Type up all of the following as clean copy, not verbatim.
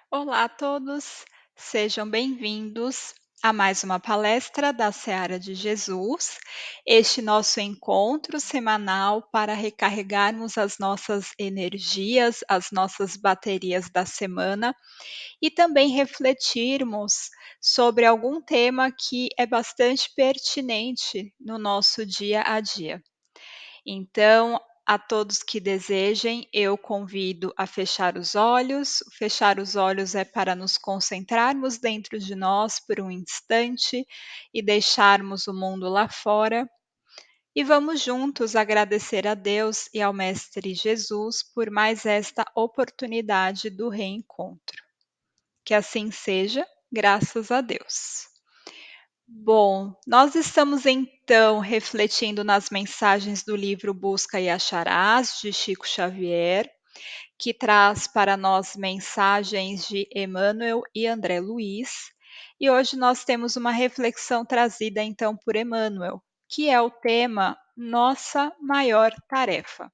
Olá a todos, sejam bem-vindos a mais uma palestra da Seara de Jesus, este nosso encontro semanal para recarregarmos as nossas energias, as nossas baterias da semana e também refletirmos sobre algum tema que é bastante pertinente no nosso dia a dia. Então, a todos que desejem, eu convido a fechar os olhos. Fechar os olhos é para nos concentrarmos dentro de nós por um instante e deixarmos o mundo lá fora. E vamos juntos agradecer a Deus e ao Mestre Jesus por mais esta oportunidade do reencontro. Que assim seja, graças a Deus. Bom, nós estamos então refletindo nas mensagens do livro Busca e Acharás, de Chico Xavier, que traz para nós mensagens de Emmanuel e André Luiz. E hoje nós temos uma reflexão trazida então por Emmanuel, que é o tema Nossa Maior Tarefa.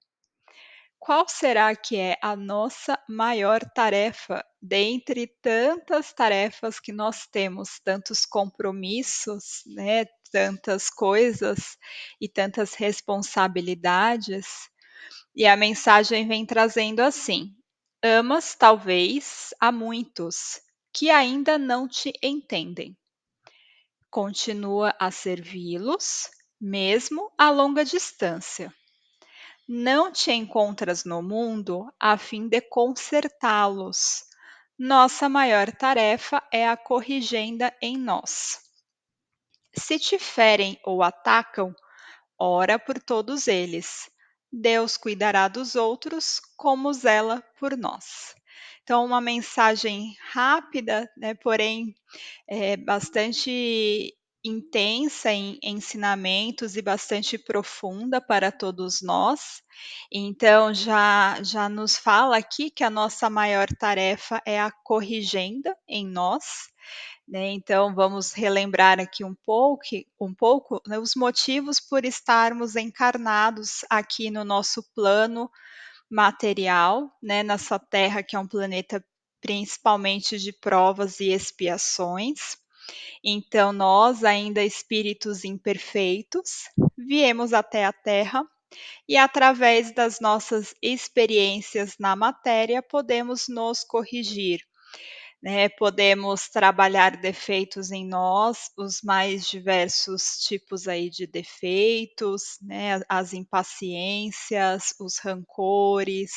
Qual será que é a nossa maior tarefa dentre tantas tarefas que nós temos, tantos compromissos, né, tantas coisas e tantas responsabilidades? E a mensagem vem trazendo assim: amas talvez a muitos que ainda não te entendem. Continua a servi-los, mesmo a longa distância. Não te encontras no mundo a fim de consertá-los. Nossa maior tarefa é a corrigenda em nós. Se te ferem ou atacam, ora por todos eles. Deus cuidará dos outros como zela por nós. Então, uma mensagem rápida, né, porém bastante intensa em ensinamentos e bastante profunda para todos nós. Então já nos fala aqui que a nossa maior tarefa é a corrigenda em nós, né, então vamos relembrar aqui um pouco, né, os motivos por estarmos encarnados aqui no nosso plano material, né, nessa Terra que é um planeta principalmente de provas e expiações. Então, nós, ainda espíritos imperfeitos, viemos até a Terra e, através das nossas experiências na matéria, podemos nos corrigir, né? Podemos trabalhar defeitos em nós, os mais diversos tipos aí de defeitos, né? As impaciências, os rancores,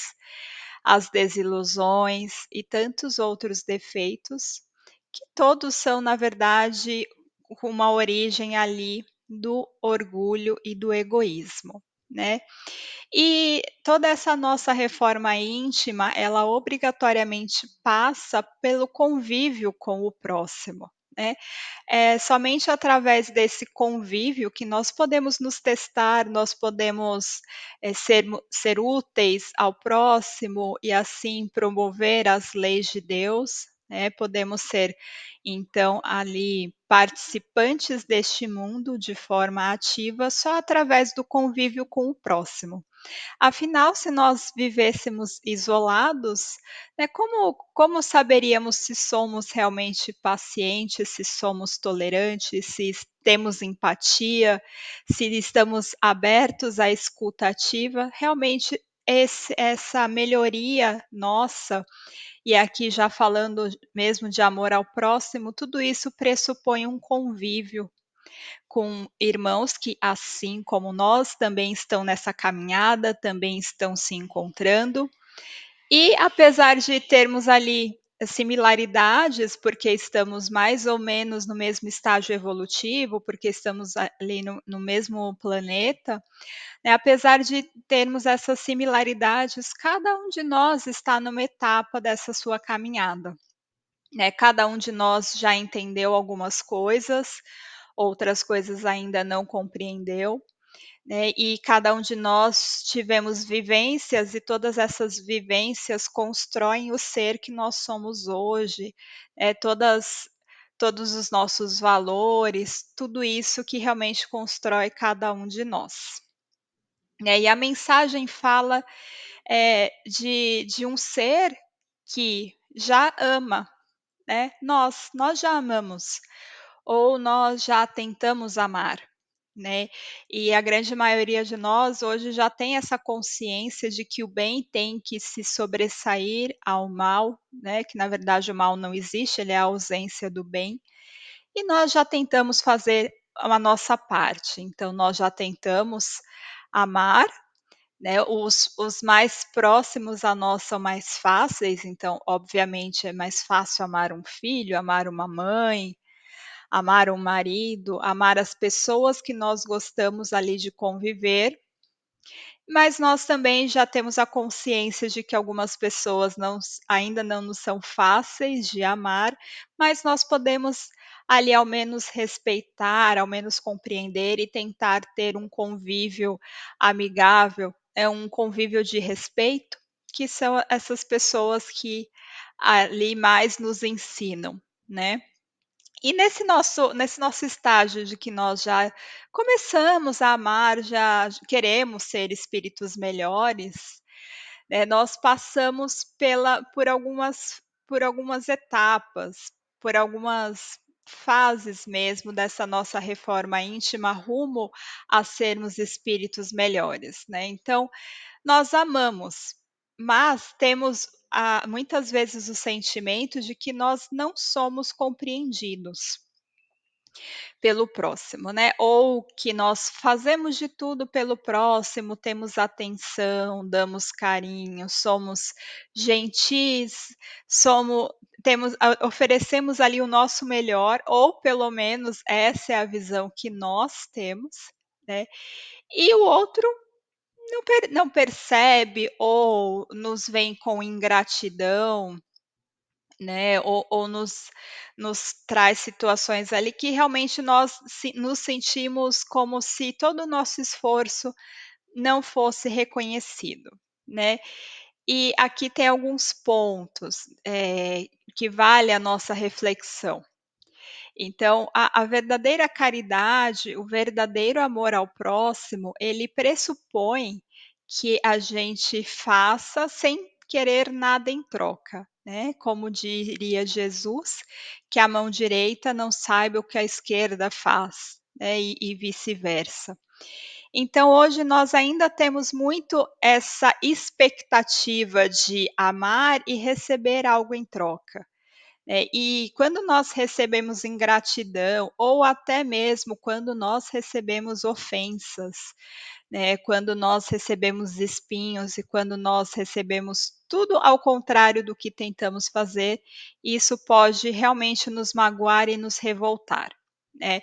as desilusões e tantos outros defeitos, que todos são, na verdade, com uma origem ali do orgulho e do egoísmo, né? E toda essa nossa reforma íntima, ela obrigatoriamente passa pelo convívio com o próximo, né? É somente através desse convívio que nós podemos nos testar, nós podemos ser úteis ao próximo e assim promover as leis de Deus, né? Podemos ser, então, ali participantes deste mundo de forma ativa só através do convívio com o próximo. Afinal, se nós vivêssemos isolados, né, como saberíamos se somos realmente pacientes, se somos tolerantes, se temos empatia, se estamos abertos à escuta ativa? Realmente, essa melhoria nossa, e aqui já falando mesmo de amor ao próximo, tudo isso pressupõe um convívio com irmãos que, assim como nós, também estão nessa caminhada, também estão se encontrando. E apesar de termos ali similaridades, porque estamos mais ou menos no mesmo estágio evolutivo, porque estamos ali no mesmo planeta, né, apesar de termos essas similaridades, cada um de nós está numa etapa dessa sua caminhada, né? Cada um de nós já entendeu algumas coisas, outras coisas ainda não compreendeu, né? E cada um de nós tivemos vivências e todas essas vivências constroem o ser que nós somos hoje, todos os nossos valores, tudo isso que realmente constrói cada um de nós, né? E a mensagem fala de um ser que já ama, né, nós já amamos, ou nós já tentamos amar, né. E a grande maioria de nós hoje já tem essa consciência de que o bem tem que se sobressair ao mal, né, que na verdade o mal não existe, ele é a ausência do bem, e nós já tentamos fazer a nossa parte. Então nós já tentamos amar, né, os mais próximos a nós são mais fáceis, então obviamente é mais fácil amar um filho, amar uma mãe, amar um marido, amar as pessoas que nós gostamos ali de conviver, mas nós também já temos a consciência de que algumas pessoas ainda não nos são fáceis de amar, mas nós podemos ali ao menos respeitar, ao menos compreender e tentar ter um convívio amigável, é um convívio de respeito, que são essas pessoas que ali mais nos ensinam, né. E nesse nosso estágio de que nós já começamos a amar, já queremos ser espíritos melhores, nós passamos por algumas etapas, por algumas fases mesmo dessa nossa reforma íntima rumo a sermos espíritos melhores, né. Então, nós amamos, mas temos, muitas vezes o sentimento de que nós não somos compreendidos pelo próximo, né, ou que nós fazemos de tudo pelo próximo, temos atenção, damos carinho, somos gentis, somos oferecemos ali o nosso melhor, ou pelo menos essa é a visão que nós temos, né, e o outro não percebe ou nos vem com ingratidão, né, ou nos traz situações ali que realmente nós nos sentimos como se todo o nosso esforço não fosse reconhecido, né. E aqui tem alguns pontos, que vale a nossa reflexão. Então, a verdadeira caridade, o verdadeiro amor ao próximo, ele pressupõe que a gente faça sem querer nada em troca, né, como diria Jesus, que a mão direita não saiba o que a esquerda faz, né, e vice-versa. Então hoje nós ainda temos muito essa expectativa de amar e receber algo em troca. E quando nós recebemos ingratidão, ou até mesmo quando nós recebemos ofensas, né, quando nós recebemos espinhos e quando nós recebemos tudo ao contrário do que tentamos fazer, isso pode realmente nos magoar e nos revoltar, né.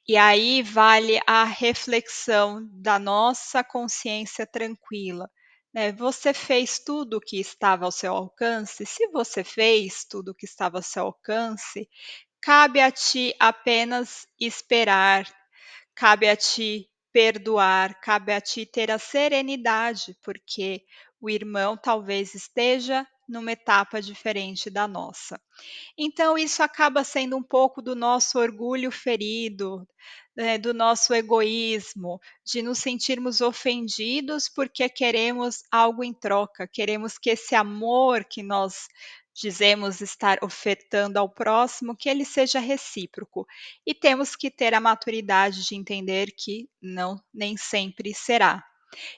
E aí vale a reflexão da nossa consciência tranquila, né. Você fez tudo o que estava ao seu alcance? Se você fez tudo o que estava ao seu alcance, cabe a ti apenas esperar, cabe a ti perdoar, cabe a ti ter a serenidade, porque o irmão talvez esteja numa etapa diferente da nossa. Então isso acaba sendo um pouco do nosso orgulho ferido, do nosso egoísmo, de nos sentirmos ofendidos porque queremos algo em troca, queremos que esse amor que nós dizemos estar ofertando ao próximo, que ele seja recíproco. E temos que ter a maturidade de entender que não, nem sempre será.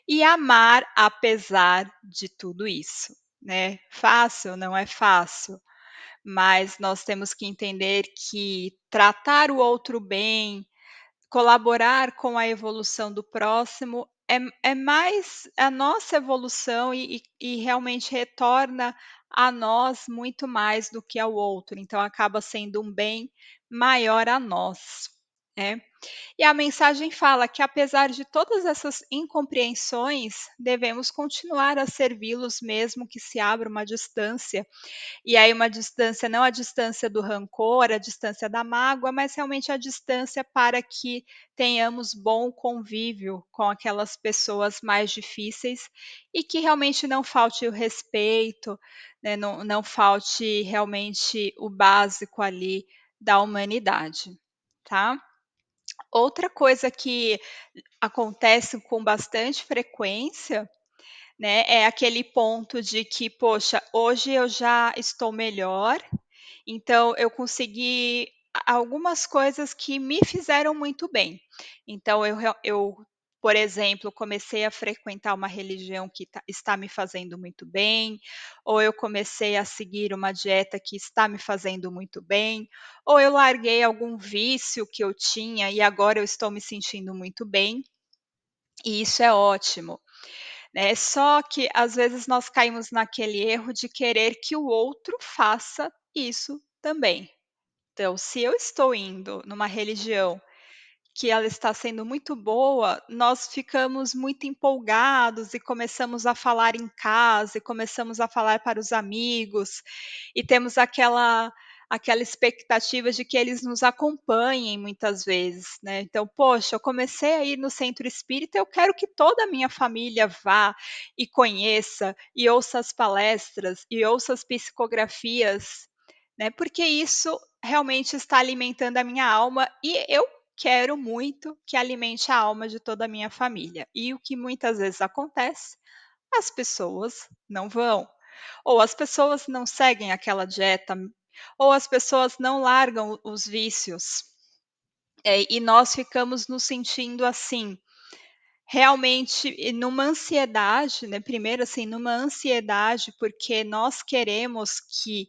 E amar apesar de tudo isso, né. Fácil? Não é fácil, mas nós temos que entender que tratar o outro bem, colaborar com a evolução do próximo é mais a nossa evolução e realmente retorna a nós muito mais do que ao outro, então acaba sendo um bem maior a nós, né. E a mensagem fala que apesar de todas essas incompreensões, devemos continuar a servi-los mesmo que se abra uma distância, e aí uma distância, não a distância do rancor, a distância da mágoa, mas realmente a distância para que tenhamos bom convívio com aquelas pessoas mais difíceis e que realmente não falte o respeito, né, não falte realmente o básico ali da humanidade, tá. Outra coisa que acontece com bastante frequência, né, é aquele ponto de que: "Poxa, hoje eu já estou melhor, então eu consegui algumas coisas que me fizeram muito bem". Então eu, por exemplo, comecei a frequentar uma religião que está me fazendo muito bem, ou eu comecei a seguir uma dieta que está me fazendo muito bem, ou eu larguei algum vício que eu tinha e agora eu estou me sentindo muito bem, e isso é ótimo, né. Só que às vezes nós caímos naquele erro de querer que o outro faça isso também. Então, se eu estou indo numa religião que ela está sendo muito boa, nós ficamos muito empolgados e começamos a falar em casa e começamos a falar para os amigos, e temos aquela expectativa de que eles nos acompanhem muitas vezes, né. Então, poxa, eu comecei a ir no centro espírita, eu quero que toda a minha família vá e conheça, e ouça as palestras, e ouça as psicografias, né, porque isso realmente está alimentando a minha alma e eu quero muito que alimente a alma de toda a minha família. E o que muitas vezes acontece, as pessoas não vão, ou as pessoas não seguem aquela dieta, ou as pessoas não largam os vícios, e nós ficamos nos sentindo assim, realmente numa ansiedade, né, primeiro assim, numa ansiedade, porque nós queremos que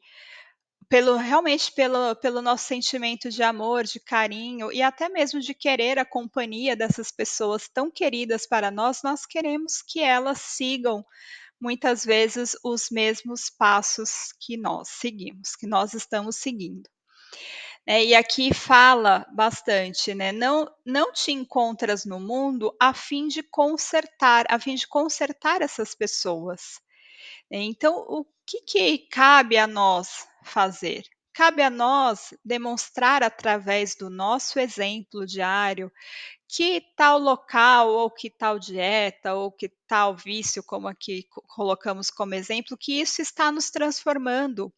pelo nosso sentimento de amor, de carinho e até mesmo de querer a companhia dessas pessoas tão queridas para nós, nós queremos que elas sigam muitas vezes os mesmos passos que nós seguimos, que nós estamos seguindo. E aqui fala bastante, né, não te encontras no mundo a fim de consertar essas pessoas. Então, o que cabe a nós fazer? Cabe a nós demonstrar através do nosso exemplo diário que tal local, ou que tal dieta, ou que tal vício, como aqui colocamos como exemplo, que isso está nos transformando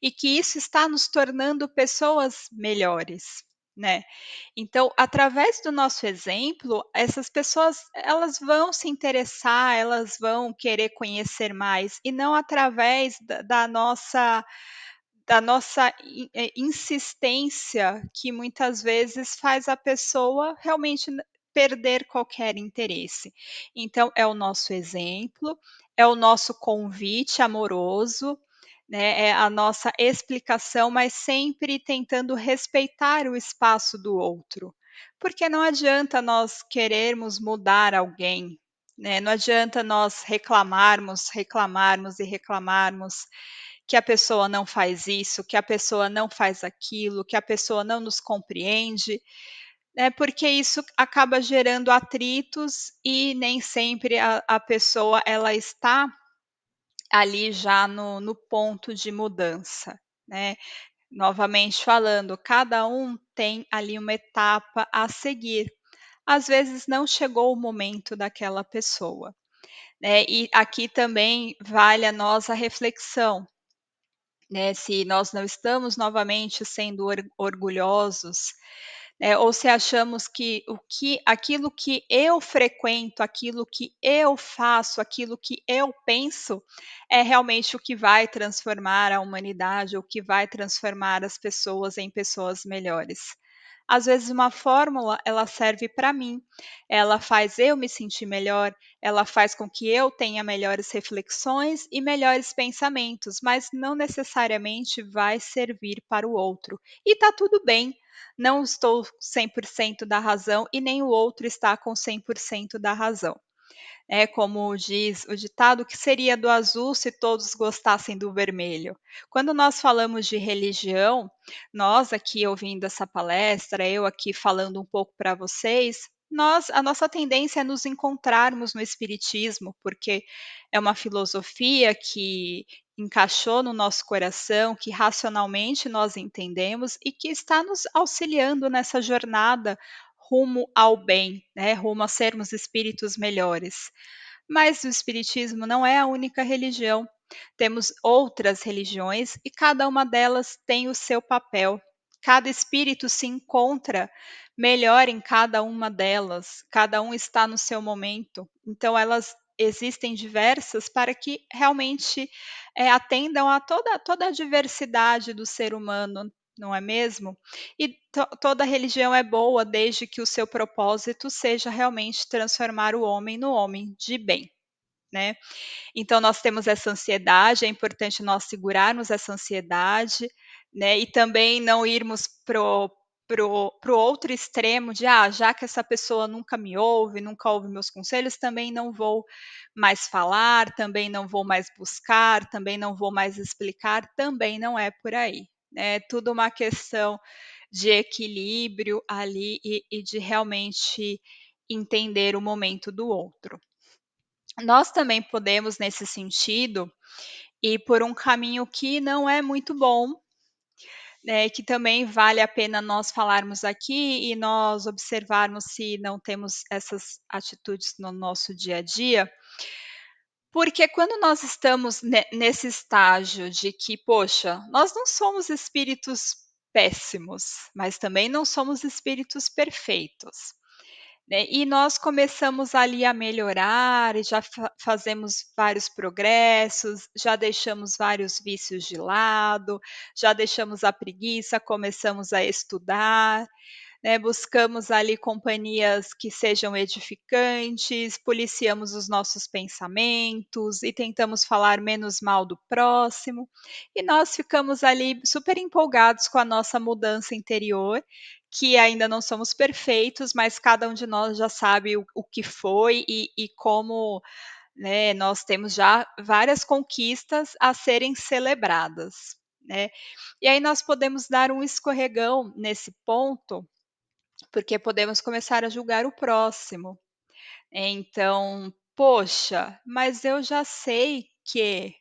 e que isso está nos tornando pessoas melhores, né. Então, através do nosso exemplo, essas pessoas, elas vão se interessar, elas vão querer conhecer mais, e não através da nossa insistência, que muitas vezes faz a pessoa realmente perder qualquer interesse. Então é o nosso exemplo, é o nosso convite amoroso, né, é a nossa explicação, mas sempre tentando respeitar o espaço do outro, porque não adianta nós querermos mudar alguém, né, não adianta nós reclamarmos, reclamarmos e reclamarmos que a pessoa não faz isso, que a pessoa não faz aquilo, que a pessoa não nos compreende, né, porque isso acaba gerando atritos e nem sempre a pessoa ela está ali já no ponto de mudança, né. Novamente falando, cada um tem ali uma etapa a seguir. Às vezes não chegou o momento daquela pessoa, né, e aqui também vale a nossa reflexão, né, se nós não estamos novamente sendo orgulhosos, ou se achamos que aquilo que eu frequento, aquilo que eu faço, aquilo que eu penso, é realmente o que vai transformar a humanidade, o que vai transformar as pessoas em pessoas melhores. Às vezes uma fórmula, ela serve para mim, ela faz eu me sentir melhor, ela faz com que eu tenha melhores reflexões e melhores pensamentos, mas não necessariamente vai servir para o outro. E está tudo bem, não estou 100% da razão e nem o outro está com 100% da razão. É como diz o ditado: "Que seria do azul se todos gostassem do vermelho?". Quando nós falamos de religião, nós aqui ouvindo essa palestra, eu aqui falando um pouco para vocês, a nossa tendência é nos encontrarmos no espiritismo, porque é uma filosofia que encaixou no nosso coração, que racionalmente nós entendemos e que está nos auxiliando nessa jornada rumo ao bem, né, rumo a sermos espíritos melhores. Mas o espiritismo não é a única religião. Temos outras religiões e cada uma delas tem o seu papel. Cada espírito se encontra melhor em cada uma delas, cada um está no seu momento. Então elas existem diversas para que realmente, atendam a toda a diversidade do ser humano, não é mesmo? E toda religião é boa desde que o seu propósito seja realmente transformar o homem no homem de bem, né. Então nós temos essa ansiedade, é importante nós segurarmos essa ansiedade, né, e também não irmos pro outro extremo de: "Ah, já que essa pessoa nunca me ouve, nunca ouve meus conselhos, também não vou mais falar, também não vou mais buscar, também não vou mais explicar", também não é por aí, né, é tudo uma questão de equilíbrio ali e de realmente entender o momento do outro. Nós também podemos, nesse sentido, ir por um caminho que não é muito bom, né, que também vale a pena nós falarmos aqui e nós observarmos se não temos essas atitudes no nosso dia a dia, porque quando nós estamos nesse estágio de que, poxa, nós não somos espíritos péssimos, mas também não somos espíritos perfeitos. Né, e nós começamos ali a melhorar e já fazemos vários progressos, já deixamos vários vícios de lado, já deixamos a preguiça, começamos a estudar, né, buscamos ali companhias que sejam edificantes, policiamos os nossos pensamentos e tentamos falar menos mal do próximo, e nós ficamos ali super empolgados com a nossa mudança interior, que ainda não somos perfeitos, mas cada um de nós já sabe o que foi e como, né, nós temos já várias conquistas a serem celebradas, né. E aí nós podemos dar um escorregão nesse ponto, porque podemos começar a julgar o próximo. Então, poxa, mas eu já sei que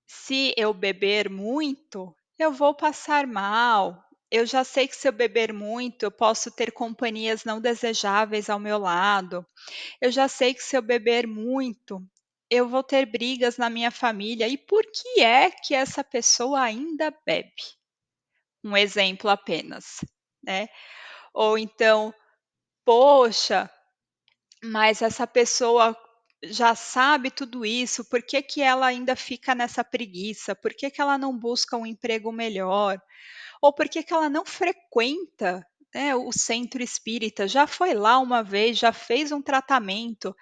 se eu beber muito, eu vou passar mal. Eu já sei que se eu beber muito, eu posso ter companhias não desejáveis ao meu lado. Eu já sei que se eu beber muito, eu vou ter brigas na minha família. E por que é que essa pessoa ainda bebe? Um exemplo apenas, né? Ou então, poxa, mas essa pessoa já sabe tudo isso, por que que ela ainda fica nessa preguiça? Por que que ela não busca um emprego melhor? Ou por que que ela não frequenta, né, o centro espírita? Já foi lá uma vez, já fez um tratamento,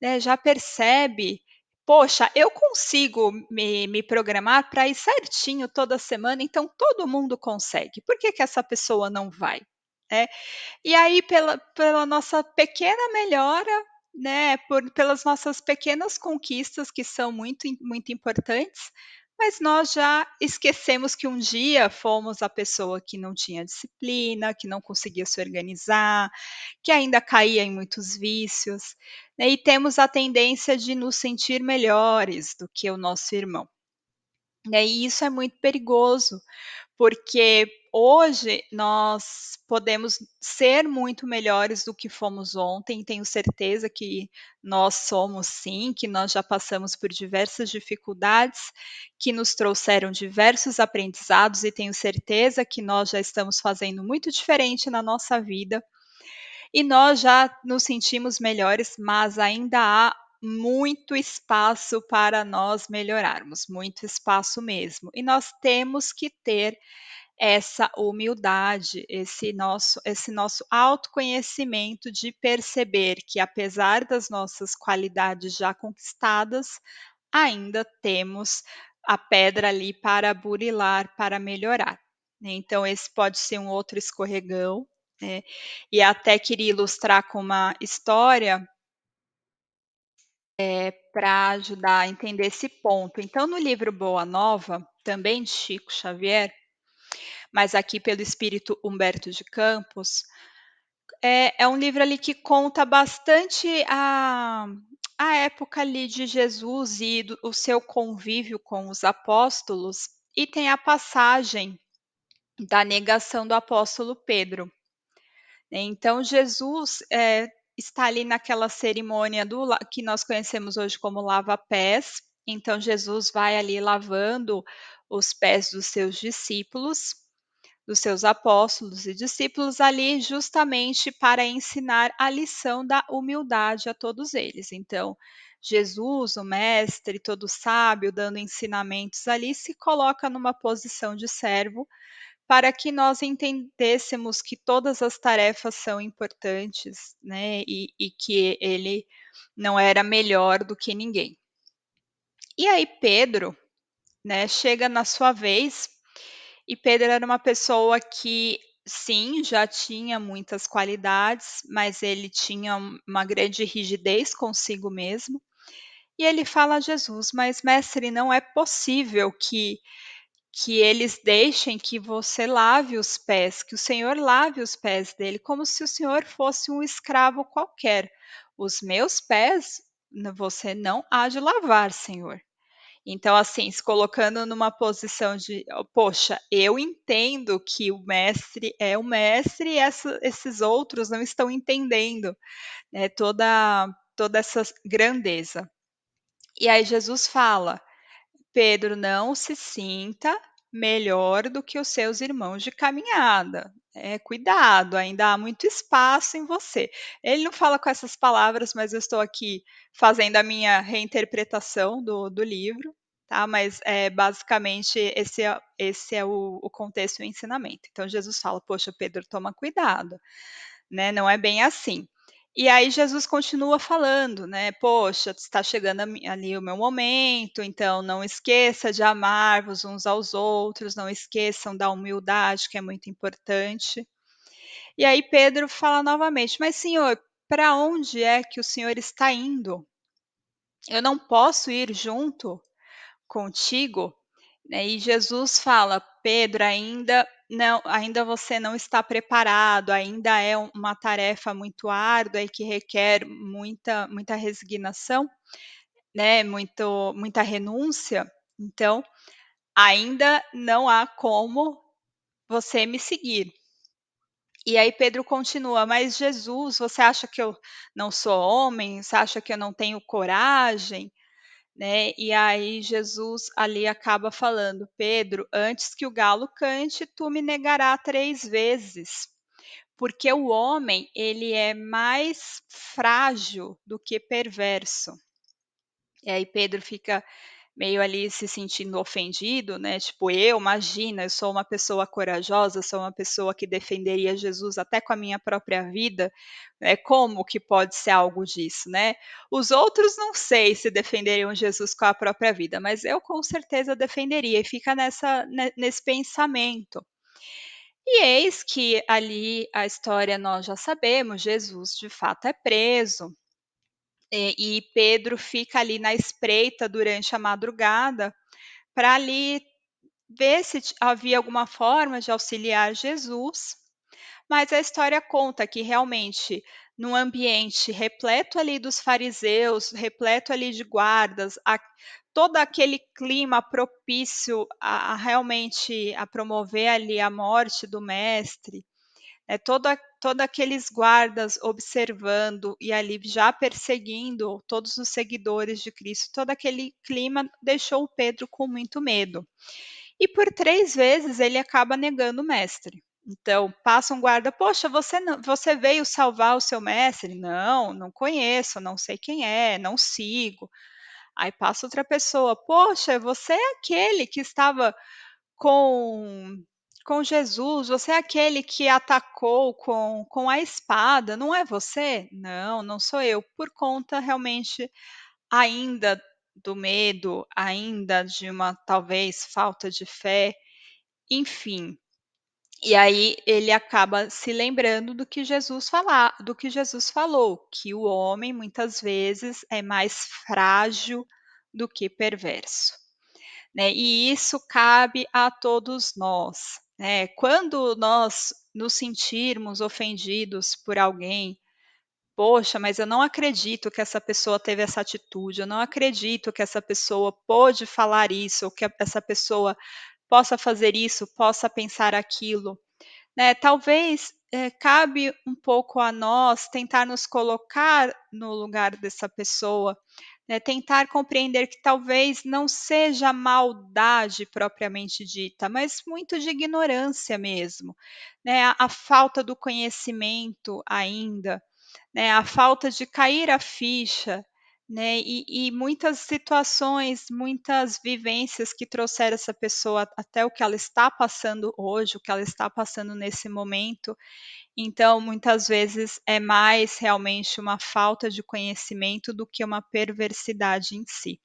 né, já percebe: "Poxa, eu consigo me programar para ir certinho toda semana, então todo mundo consegue, por que que essa pessoa não vai?", né? E aí pela nossa pequena melhora, né, pelas nossas pequenas conquistas que são muito importantes, mas nós já esquecemos que um dia fomos a pessoa que não tinha disciplina, que não conseguia se organizar, que ainda caía em muitos vícios, né, e temos a tendência de nos sentir melhores do que o nosso irmão, né, e isso é muito perigoso, porque hoje nós podemos ser muito melhores do que fomos ontem, tenho certeza que nós somos sim, que nós já passamos por diversas dificuldades, que nos trouxeram diversos aprendizados e tenho certeza que nós já estamos fazendo muito diferente na nossa vida, e nós já nos sentimos melhores, mas ainda há muito espaço para nós melhorarmos, muito espaço mesmo. E nós temos que ter essa humildade, esse nosso autoconhecimento de perceber que apesar das nossas qualidades já conquistadas, ainda temos a pedra ali para burilar, para melhorar, né. Então esse pode ser um outro escorregão, né, e até queria ilustrar com uma história, para ajudar a entender esse ponto. Então no livro Boa Nova, também de Chico Xavier, mas aqui pelo espírito Humberto de Campos, é um livro ali que conta bastante a época ali de Jesus e do o seu convívio com os apóstolos, e tem a passagem da negação do apóstolo Pedro. Então Jesus, está ali naquela cerimônia do la que nós conhecemos hoje como lava-pés, então Jesus vai ali lavando os pés dos seus discípulos, dos seus apóstolos e discípulos ali justamente para ensinar a lição da humildade a todos eles. Então, Jesus, o mestre, todo sábio, dando ensinamentos ali, se coloca numa posição de servo para que nós entendêssemos que todas as tarefas são importantes, né, e que ele não era melhor do que ninguém. E aí Pedro, né, chega na sua vez, e Pedro era uma pessoa que, sim, já tinha muitas qualidades, mas ele tinha uma grande rigidez consigo mesmo. E ele fala a Jesus: "Mas mestre, não é possível que eles deixem que você lave os pés, que o Senhor lave os pés dele, como se o Senhor fosse um escravo qualquer. Os meus pés você não há de lavar, Senhor." Então, assim, se colocando numa posição de: "Poxa, eu entendo que o mestre é o mestre e esses outros não estão entendendo, né, toda essa grandeza." E aí Jesus fala: "Pedro, não se sinta melhor do que os seus irmãos de caminhada. Cuidado, ainda há muito espaço em você." Ele não fala com essas palavras, mas eu estou aqui fazendo a minha reinterpretação do livro, tá, mas, basicamente esse é o contexto e o ensinamento. Então Jesus fala: "Poxa, Pedro, toma cuidado, né, não é bem assim." E aí Jesus continua falando, né: "Poxa, está chegando ali o meu momento, então não esqueça de amar-vos uns aos outros, não esqueçam da humildade, que é muito importante." E aí Pedro fala novamente: "Mas Senhor, para onde é que o Senhor está indo? Eu não posso ir junto contigo?" Né, e Jesus fala: "Pedro, ainda você não está preparado, ainda é uma tarefa muito árdua e que requer muita resignação, né, muita renúncia, então ainda não há como você me seguir." E aí Pedro continua: "Mas Jesus, você acha que eu não sou homem? Você acha que eu não tenho coragem?" Né, e aí Jesus ali acaba falando: "Pedro, antes que o galo cante, tu me negará 3 vezes." Porque o homem, ele é mais frágil do que perverso. E aí Pedro fica meio ali se sentindo ofendido, né, tipo: imagina, eu sou uma pessoa corajosa, sou uma pessoa que defenderia Jesus até com a minha própria vida, como que pode ser algo disso, né? Os outros não sei se defenderiam Jesus com a própria vida, mas eu com certeza defenderia." E fica nesse pensamento. E eis que ali a história nós já sabemos, Jesus de fato é preso, e Pedro fica ali na espreita durante a madrugada para ali ver se havia alguma forma de auxiliar Jesus, mas a história conta que realmente num ambiente repleto ali dos fariseus, repleto ali de guardas, todo aquele clima propício a realmente a promover ali a morte do mestre, todo aqueles guardas observando e ali já perseguindo todos os seguidores de Cristo, todo aquele clima deixou o Pedro com muito medo. E por 3 vezes ele acaba negando o mestre. Então, passa um guarda: "Poxa, você veio salvar o seu mestre?" "Não, não conheço, não sei quem é, não sigo." Aí passa outra pessoa: "Poxa, você é aquele que estava com com Jesus, você é aquele que atacou com a espada, não é você?" "Não, não sou eu." Por conta realmente ainda do medo, ainda de uma talvez falta de fé, enfim. E aí ele acaba se lembrando do que Jesus falou, que o homem muitas vezes é mais frágil do que perverso, né, e isso cabe a todos nós, né. Quando nós nos sentirmos ofendidos por alguém: "Poxa, mas eu não acredito que essa pessoa teve essa atitude, eu não acredito que essa pessoa pôde falar isso, ou que essa pessoa possa fazer isso, possa pensar aquilo." Né, talvez, cabe um pouco a nós tentar nos colocar no lugar dessa pessoa, né, tentar compreender que talvez não seja maldade propriamente dita, mas muito de ignorância mesmo, né, a falta do conhecimento ainda, né, a falta de cair a ficha, né, e muitas situações, muitas vivências que trouxeram essa pessoa até o que ela está passando hoje, o que ela está passando nesse momento. Então, muitas vezes é mais realmente uma falta de conhecimento do que uma perversidade em si.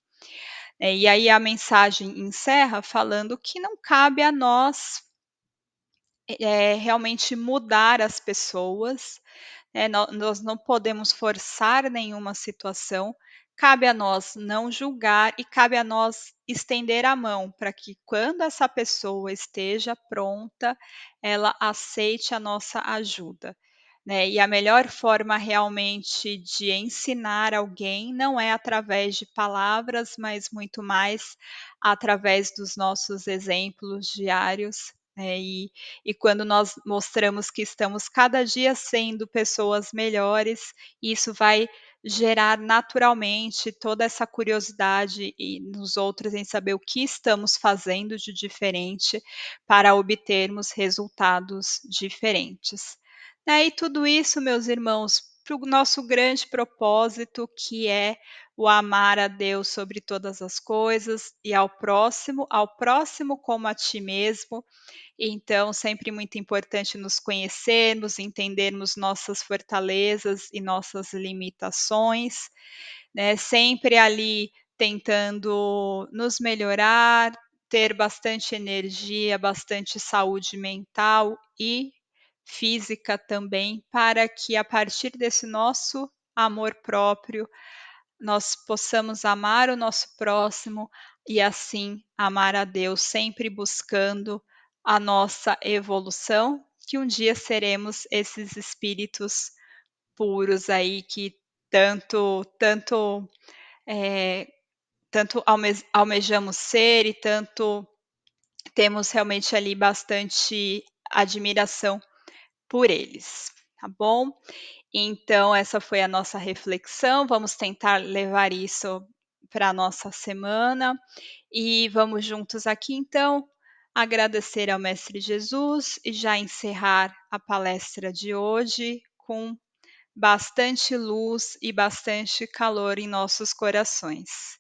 E aí a mensagem encerra falando que não cabe a nós, realmente mudar as pessoas, nós não podemos forçar nenhuma situação, cabe a nós não julgar e cabe a nós estender a mão para que quando essa pessoa esteja pronta, ela aceite a nossa ajuda, né. E a melhor forma realmente de ensinar alguém não é através de palavras, mas muito mais através dos nossos exemplos diários, e quando nós mostramos que estamos cada dia sendo pessoas melhores, isso vai gerar naturalmente toda essa curiosidade nos outros em saber o que estamos fazendo de diferente para obtermos resultados diferentes. E tudo isso, meus irmãos, para o nosso grande propósito, que é o amar a Deus sobre todas as coisas e ao próximo como a ti mesmo. Então, sempre muito importante nos conhecermos, entendermos nossas fortalezas e nossas limitações, né, sempre ali tentando nos melhorar, ter bastante energia, bastante saúde mental e física também, para que a partir desse nosso amor próprio, nós possamos amar o nosso próximo e assim amar a Deus, sempre buscando a nossa evolução, que um dia seremos esses espíritos puros aí que tanto, eh, tanto almejamos ser e tanto temos realmente ali bastante admiração por eles, tá bom? Então essa foi a nossa reflexão, vamos tentar levar isso para a nossa semana e vamos juntos aqui então agradecer ao Mestre Jesus e já encerrar a palestra de hoje com bastante luz e bastante calor em nossos corações.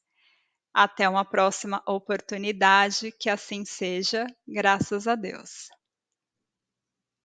Até uma próxima oportunidade, que assim seja, graças a Deus.